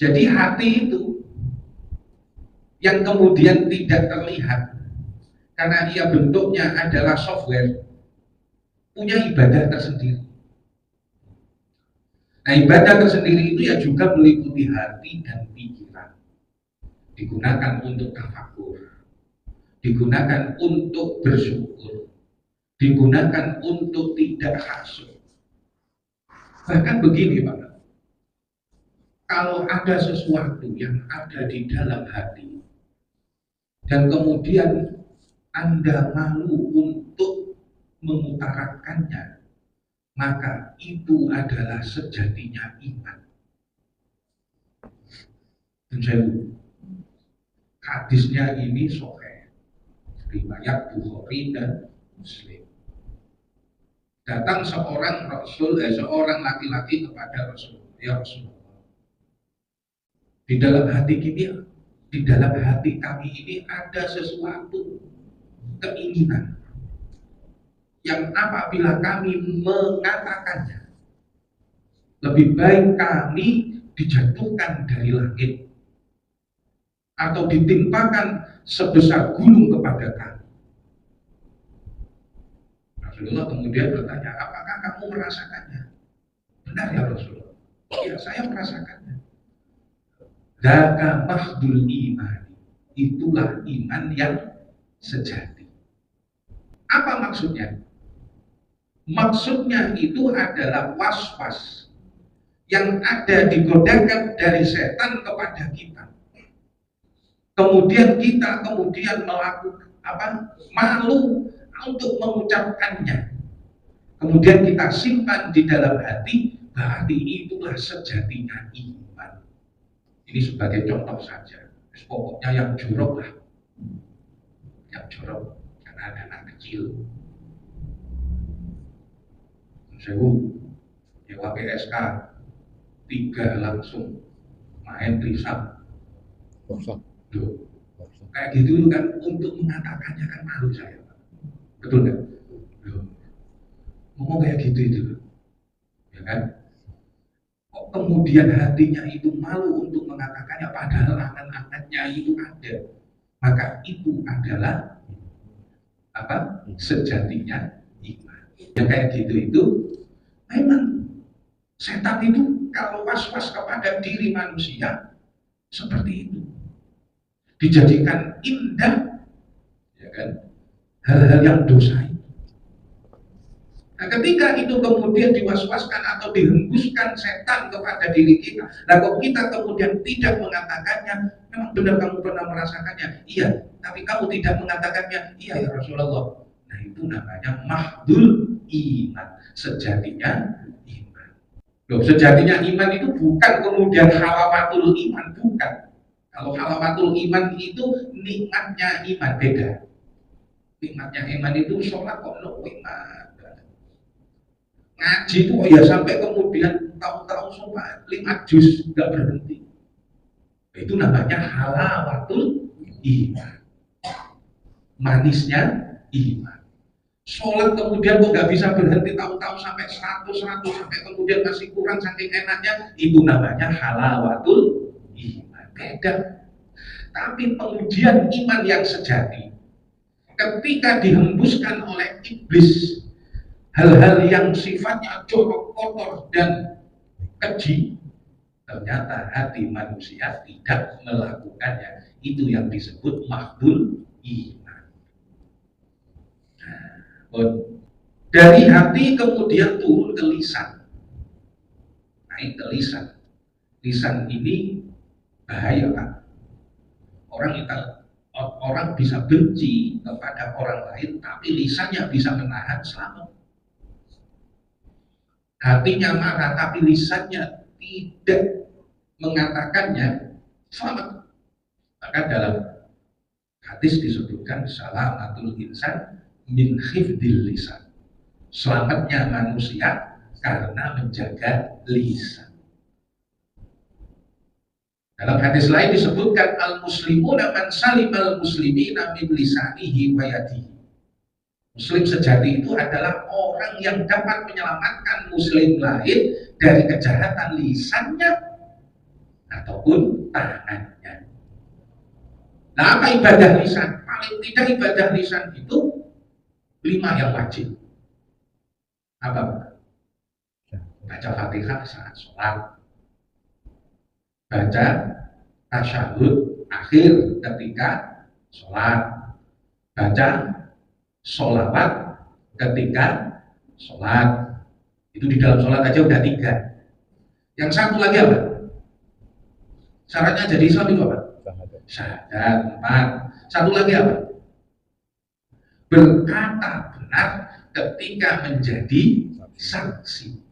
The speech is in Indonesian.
Jadi hati itu yang kemudian tidak terlihat karena ia bentuknya adalah software, punya ibadah tersendiri. Nah, ibadah tersendiri itu ya juga meliputi hati dan pikiran. Digunakan untuk tafakur, digunakan untuk bersyukur, digunakan untuk tidak hasud. Bahkan begini Pak, kalau ada sesuatu yang ada di dalam hati dan kemudian Anda malu untuk mengutarakannya, maka itu adalah sejatinya iman. Dan hadisnya ini sahih, riwayat Bukhari dan Muslim. Datang seorang laki-laki kepada Rasulullah, ya Rasulullah, di dalam hati kami ini ada sesuatu keinginan yang apabila kami mengatakannya, lebih baik kami dijatuhkan dari langit atau ditimpakan sebesar gunung kepada kami. Rasulullah kemudian bertanya, apakah kamu merasakannya? Benar ya Rasulullah? Ya, saya merasakannya. Dzaka mahdul iman, itulah iman yang sejati. Apa maksudnya? Maksudnya itu adalah was-was yang ada digodakan dari setan kepada kita. Kemudian kita melakukan malu untuk mengucapkannya. Kemudian kita simpan di dalam hati, berarti itulah sejatinya iman. Ini sebagai contoh saja. Pokoknya yang jorok lah, yang jorok karena ada anak kecil. Sewu, nyewa PSK 3 langsung main trisam. Loh, kayak gitu kan, untuk mengatakannya kan malu saya, betul nggak? Loh, ngomong kayak gitu itu, ya kan? Kok kemudian hatinya itu malu untuk mengatakannya, padahal angan-angannya itu ada. Maka itu adalah sejatinya iman. Yang kayak gitu itu memang setan itu kalau was-was kepada diri manusia seperti itu, dijadikan indah, ya kan, hal-hal yang dosa itu. Nah, ketika itu kemudian diwaswaskan atau dihembuskan setan kepada diri kita, lalu kita kemudian tidak mengatakannya, memang benar kamu pernah merasakannya, iya, tapi kamu tidak mengatakannya, iya ya Rasulullah. Nah, itu namanya mahdul iman, sejatinya iman. Loh, sejatinya iman itu bukan kemudian halawatul iman, bukan. Kalau halawatul iman itu nikmatnya iman, beda. Nikmatnya iman itu sholat kok nikmat. Ngaji itu ya sampai kemudian tahu-tahu sampai 5 juz nggak berhenti. Itu namanya halawatul iman, manisnya iman. Sholat kemudian kok nggak bisa berhenti, tahu-tahu sampai 100 sampai kemudian masih kurang saking enaknya, itu namanya halawatul iman. Beda. Tapi pengujian iman yang sejati, ketika dihembuskan oleh iblis hal-hal yang sifatnya jorok, kotor, dan keji, ternyata hati manusia tidak melakukannya. Itu yang disebut mahdul iman. Dari hati kemudian turun ke lisan, naik ke lisan. Lisan ini bahaya kan? Orang bisa benci kepada orang lain, tapi lisannya bisa menahan, selamat. Hatinya marah, tapi lisannya tidak mengatakannya, selamat. Maka dalam hadis disebutkan salamatul insan min khifdil lisan. Selamatnya manusia karena menjaga lisan. Dalam hadis lain disebutkan al-muslimuna man salimal muslimina min lisanihi wa yadihi. Muslim sejati itu adalah orang yang dapat menyelamatkan muslim lain dari kejahatan lisannya ataupun tangannya. Nah, apa ibadah lisan? Paling tidak ibadah lisan itu 5 yang wajib. Apa? Baca Fatihah saat sholat, baca tasyahud akhir ketika sholat, baca sholawat ketika sholat. Itu di dalam sholat aja udah 3. Yang satu lagi apa? Syaratnya jadi Islam itu apa? Syahadat 4. Satu lagi apa? Berkata benar ketika menjadi saksi.